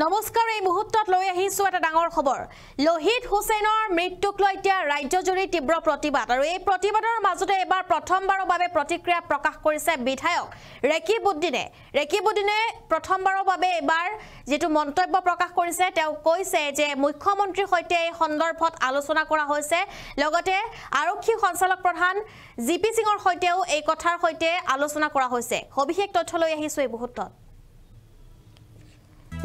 নমস্কাৰ এই মুহূৰ্তত লৈ আহিছো এটা ডাঙৰ খবৰ লোহিত হুছেইনৰ মৃত্যুক লৈ এতিয়া ৰাজ্যজুৰি তীব্ৰ প্ৰতিবাদ আৰু এই প্ৰতিবাদৰ মাজতে এবাৰ প্ৰথমবাৰৰ বাবে প্ৰতিক্ৰিয়া প্ৰকাশ কৰিছে বিধায়ক ৰেকিবউদ্দিনে প্ৰথমবাৰৰ বাবে এবাৰ যেটো মন্তব্য প্ৰকাশ কৰিছে তেওঁ কৈছে যে মুখ্যমন্ত্ৰীৰ সৈতে এই সন্দৰ্ভত আলোচনা কৰা হৈছে লগতে আৰক্ষী সঞ্চালক প্ৰধান জিপি সিঙৰ সৈতেও এই কথাৰ সৈতে আলোচনা কৰা হৈছে সবিশেষ তথ্য লৈ আহিছো এই মুহূৰ্তত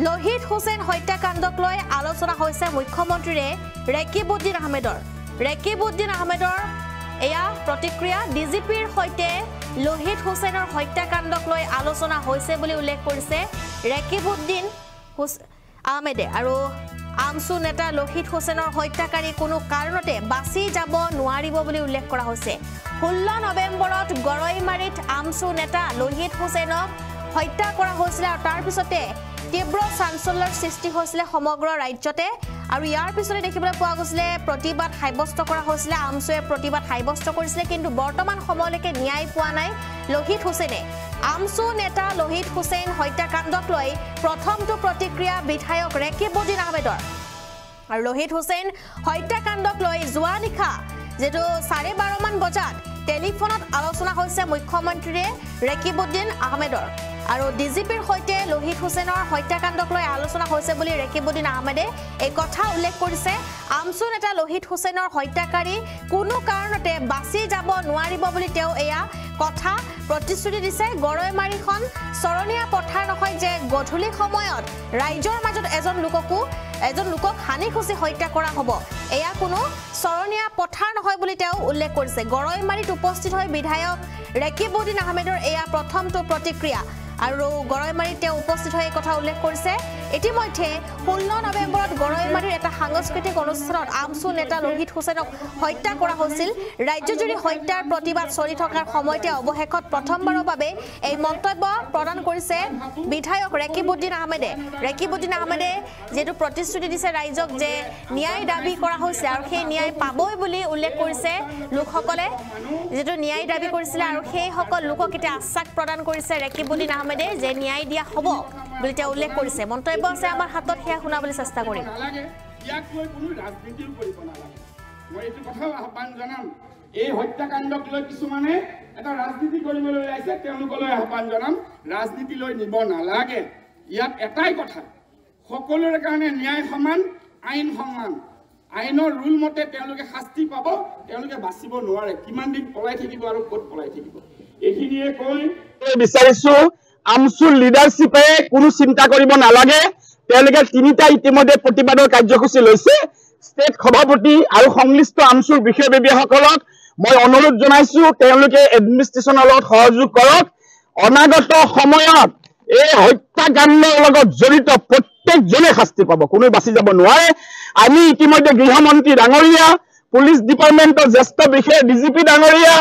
লোহিত হুছেইন হত্যাকাণ্ডক লৈ আলোচনা হৈছে মুখ্যমন্ত্ৰীৰে ৰেকিবউদ্দিন আহমেদৰ এয়া প্ৰতিক্ৰিয়া ডিজিপিৰ সৈতে লোহিত হুছেইনৰ হত্যাকাণ্ডক লৈ আলোচনা হৈছে বুলি উল্লেখ কৰিছে ৰেকিবউদ্দিন আহমেদে আৰু আমসু নেতা লোহিত হুছেইনৰ হত্যাকাৰী কোনো কাৰণতে বাছি যাব নোৱাৰিব বুলি উল্লেখ কৰা হৈছে 16 নৱেম্বৰত গৰৈমাৰীত আমসু নেতা লোহিত হুছেইনক হত্যা কৰা হৈছিল আৰু তাৰ পিছতে তীব্ৰ চাঞ্চল্যৰ সৃষ্টি হৈছিল সমগ্ৰ ৰাজ্যতে আৰু ইয়াৰ পিছতে দেখিবলৈ পোৱা গৈছিল প্ৰতিবাদ সাব্যস্ত কৰা হৈছিল আমসুৱে প্ৰতিবাদ সাব্যস্ত কৰিছিল কিন্তু বৰ্তমান সময়লৈকে ন্যায় পোৱা নাই লোহিত হুছেইনে আমসু নেতা লোহিত হুছেইন হত্যাকাণ্ডক লৈ প্ৰথমটো প্ৰতিক্ৰিয়া বিধায়ক ৰেকিবউদ্দিন আহমেদৰ আৰু লোহিত হুছেইন হত্যাকাণ্ডক লৈ যোৱা নিশা যেটো 12:30 মান বজাত টেলিফোনত আলোচনা হৈছে মুখ্যমন্ত্ৰীৰে ৰেকিবউদ্দিন আহমেদৰ আৰু ডিজিপিৰ সৈতে লোহিত হুছেইনৰ হত্যাকাণ্ডক লৈ আলোচনা হৈছে বুলি ৰেকিবউদ্দিন আহমেদে এই কথা উল্লেখ কৰিছে আমসু নেতা লোহিত হুছেইনৰ হত্যাকাৰী কোনো কাৰণতে বাছি যাব নোৱাৰিব বুলি তেওঁ এয়া কথা প্ৰতিশ্ৰুতি দিছে গৰৈমাৰীখন চৰণীয়া পথাৰ নহয় যে গধূলি সময়ত ৰাজ্যৰ মাজত এজন লোকক হানিখুচি হত্যা কৰা হ'ব এয়া কোনো চৰণীয়া পথাৰ নহয় বুলি তেওঁ উল্লেখ কৰিছে গৰৈমাৰীত উপস্থিত হৈ বিধায়ক ৰেকিবউদ্দিন আহমেদৰ এয়া প্ৰথমটো প্ৰতিক্ৰিয়া আৰু গৰৈমাৰীত তেওঁ উপস্থিত হৈ কথা উল্লেখ কৰিছে ইতিমধ্যে 16 নৱেম্বৰত গৰৈমাৰীৰ এটা সাংস্কৃতিক অনুষ্ঠানত আমসু নেতা লোহিত হুছেইনক হত্যা কৰা হৈছিল ৰাজ্যজুৰি হত্যাৰ প্ৰতিবাদ চলি থকাৰ সময়তে অৱশেষত প্ৰথমবাৰৰ বাবে এই মন্তব্য প্ৰদান কৰিছে বিধায়ক ৰেকিবউদ্দিন আহমেদে যেটো প্ৰতিশ্ৰুতি দিছে ৰাইজক যে ন্যায় দাবী কৰা হৈছে আৰু সেই ন্যায় পাবই বুলি উল্লেখ কৰিছে লোকসকলে যেটো ন্যায় দাবী কৰিছিল আৰু সেই সকল লোকক এটা আশ্বাস প্ৰদান কৰিছে ৰেকিবউদ্দিন আহমেদে যে ন্যায় দিয়া হ'ব বুলি তেওঁ উল্লেখ কৰিছে মন্তব্য আছে আমাৰ হাতত হেয়া শুনাবলৈ চেষ্টা কৰিম ইয়াক লৈ কোনো ৰাজনীতিৰ কৰিব নালাগে মই এইটো কথা আহ্বান জনাম এই হত্যাকাণ্ডক লৈ কিছুমানে এটা ৰাজনীতি কৰিবলৈ ওলাইছে তেওঁলোকলৈ আহ্বান জনাম ৰাজনীতি লৈ নিব নালাগে ইয়াত এটাই কথা সকলোৰে কাৰণে ন্যায় সমান আইন সমান আইনৰ ৰুল মতে তেওঁলোকে শাস্তি পাব তেওঁলোকে বাচিব নোৱাৰে কিমান দিন পলাই থাকিব আৰু ক'ত পলাই থাকিব এইখিনিয়ে কৈ বিচাৰিছো আমসুৰ লিডাৰশ্বিপে কোনো চিন্তা কৰিব নালাগে তেওঁলোকে তিনিটা ইতিমধ্যে প্ৰতিবাদৰ কাৰ্যসূচী লৈছে ষ্টেট সভাপতি আৰু সংশ্লিষ্ট আমসুৰ বিষয়ববীয়াসকলক মই অনুৰোধ জনাইছো তেওঁলোকে এডমিনিষ্ট্ৰেশ্যনৰ লগত সহযোগ কৰক অনাগত সময়ত এই হত্যাকাণ্ডৰ লগত জড়িত প্ৰত্যেকজনে শাস্তি পাব কোনো বাছি যাব নোৱাৰে আমি ইতিমধ্যে গৃহমন্ত্ৰী ডাঙৰীয়া পুলিচ ডিপাৰ্টমেণ্টৰ জ্যেষ্ঠ বিষয়া ডিজিপি ডাঙৰীয়া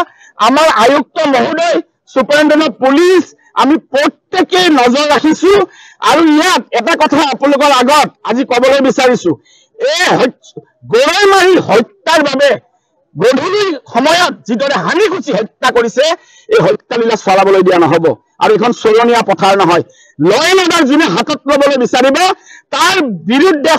আমাৰ আয়ুক্ত মহোদয় সুপাৰিনটেণ্ডেণ্ট পুলিচ আমি প্ৰত্যেকে নজৰ ৰাখিছো আৰু ইয়াত এটা কথা আপোনালোকৰ আগত আজি ক'বলৈ বিচাৰিছো এই গৰৈমাৰী হত্যাৰ বাবে গধূলি সময়ত যিদৰে হানিখুচি হত্যা কৰিছে এই হত্যালীলা চলাবলৈ দিয়া নহব আৰু এখন চৰণীয়া পথাৰ নহয় ল এণ্ড অৰ্ডাৰ যোনে হাতত ল'বলৈ বিচাৰিব তাৰ বিৰুদ্ধে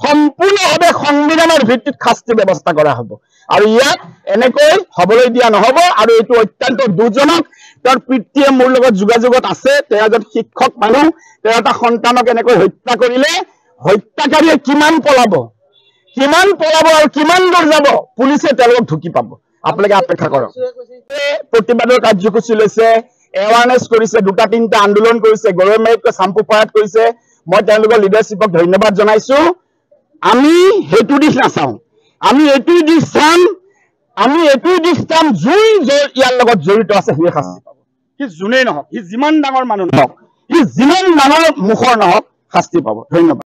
সম্পূৰ্ণভাৱে সংবিধানৰ ভিত্তিত শাস্তি ব্যৱস্থা কৰা হ'ব আৰু ইয়াত এনেকৈ হ'বলৈ দিয়া নহব আৰু এইটো অত্যন্ত দুজনক তেওঁৰ পিতৃয়ে মোৰ লগত যোগাযোগত আছে তেওঁ এজন শিক্ষক মানুহ তেওঁ এটা সন্তানক এনেকৈ হত্যা কৰিলে হত্যাকাৰীয়ে কিমান পলাব আৰু কিমান দূৰ যাব পুলিচে তেওঁলোকক ঢুকি পাব আপোনালোকে অপেক্ষা কৰক প্ৰতিবাদৰ কাৰ্যসূচী লৈছে এৱাৰনেছ কৰিছে দুটা তিনিটা আন্দোলন কৰিছে গৰৈমাৰীত চাম্পুপাৰাত কৰিছে মই তেওঁলোকৰ লিডাৰশ্বিপক ধন্যবাদ জনাইছো আমি সেইটো দিশ নাচাওঁ আমি এইটো দিশ চাম যোন ইয়াৰ লগত জড়িত আছে সিয়ে শাস্তি পাব সি যোনেই নহওক সি যিমান ডাঙৰ মানুহ নহওক সি যিমান ডাঙৰ মুখৰ নহওক শাস্তি পাব ধন্যবাদ